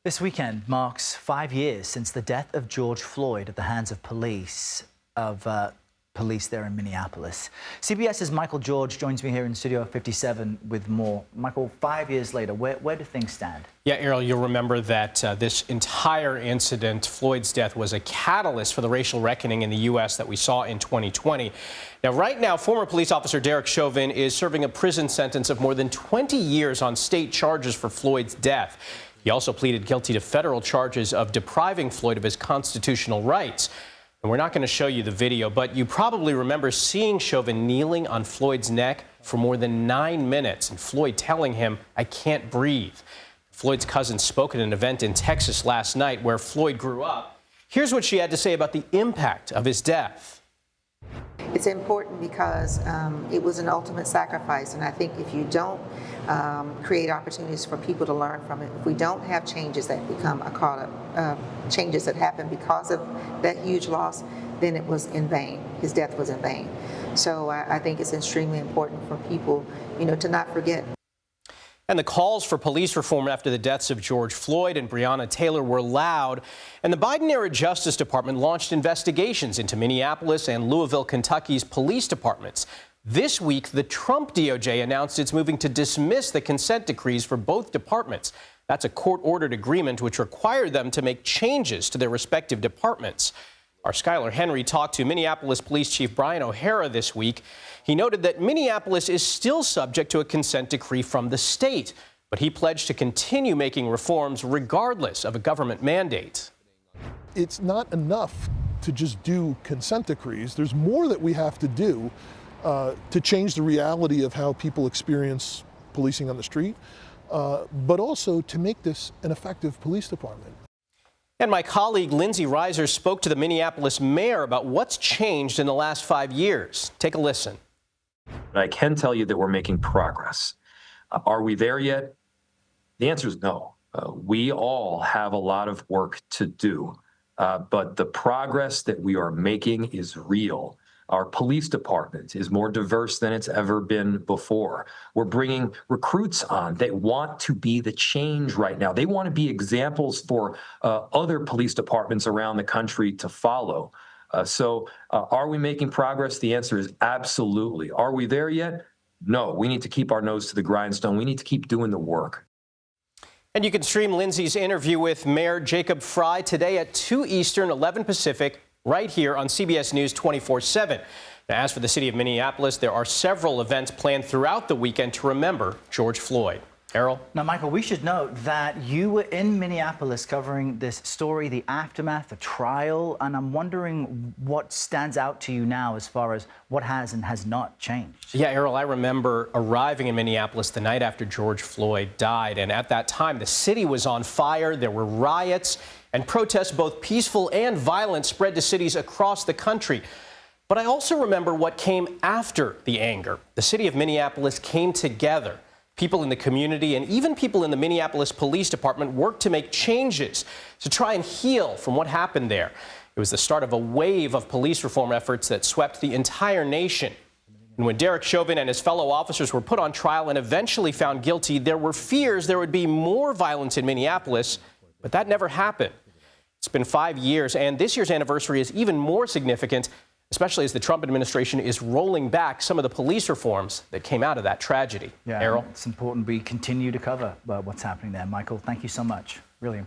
This weekend marks 5 years since the death of George Floyd at the hands of police there in Minneapolis. CBS's Michael George joins me here in Studio 57 with more. Michael, 5 years later, where do things stand? Yeah, Errol, you'll remember that this entire incident, Floyd's death, was a catalyst for the racial reckoning in the U.S. that we saw in 2020. Now, right now, former police officer Derek Chauvin is serving a prison sentence of more than 20 years on state charges for Floyd's death. He also pleaded guilty to federal charges of depriving Floyd of his constitutional rights. And we're not going to show you the video, but you probably remember seeing Chauvin kneeling on Floyd's neck for more than 9 minutes and Floyd telling him, "I can't breathe." Floyd's cousin spoke at an event in Texas last night where Floyd grew up. Here's what she had to say about the impact of his death. It's important because it was an ultimate sacrifice, and I think if you don't create opportunities for people to learn from it, if we don't have changes that become changes that happen because of that huge loss, then it was in vain. His death was in vain. So I think it's extremely important for people, to not forget. And the calls for police reform after the deaths of George Floyd and Breonna Taylor were loud. And the Biden-era Justice Department launched investigations into Minneapolis and Louisville, Kentucky's police departments. This week, the Trump DOJ announced it's moving to dismiss the consent decrees for both departments. That's a court-ordered agreement which required them to make changes to their respective departments. Our Skylar Henry talked to Minneapolis Police Chief Brian O'Hara this week. He noted that Minneapolis is still subject to a consent decree from the state, but he pledged to continue making reforms regardless of a government mandate. It's not enough to just do consent decrees. There's more that we have to do to change the reality of how people experience policing on the street, but also to make this an effective police department. And my colleague Lindsay Reiser spoke to the Minneapolis mayor about what's changed in the last 5 years. Take a listen. I can tell you that we're making progress. Are we there yet? The answer is no. We all have a lot of work to do, but the progress that we are making is real. Our police department is more diverse than it's ever been before. We're bringing recruits on that want to be the change right now. They want to be examples for other police departments around the country to follow. So are we making progress? The answer is absolutely. Are we there yet? No. We need to keep our nose to the grindstone. We need to keep doing the work. And you can stream Lindsay's interview with Mayor Jacob Fry today at 2 Eastern, 11 Pacific, right here on CBS News 24/7. Now, as for the city of Minneapolis, there are several events planned throughout the weekend to remember George Floyd. Errol? Now, Michael, we should note that you were in Minneapolis covering this story, the aftermath, the trial, and I'm wondering what stands out to you now as far as what has and has not changed. Yeah, Errol, I remember arriving in Minneapolis the night after George Floyd died, and at that time, the city was on fire. There were riots, and protests, both peaceful and violent, spread to cities across the country. But I also remember what came after the anger. The city of Minneapolis came together. People in the community and even people in the Minneapolis Police Department worked to make changes to try and heal from what happened there. It was the start of a wave of police reform efforts that swept the entire nation. And when Derek Chauvin and his fellow officers were put on trial and eventually found guilty, there were fears there would be more violence in Minneapolis, but that never happened. It's been 5 years, and this year's anniversary is even more significant, especially as the Trump administration is rolling back some of the police reforms that came out of that tragedy. Yeah, Errol? It's important we continue to cover what's happening there. Michael, thank you so much. Really important.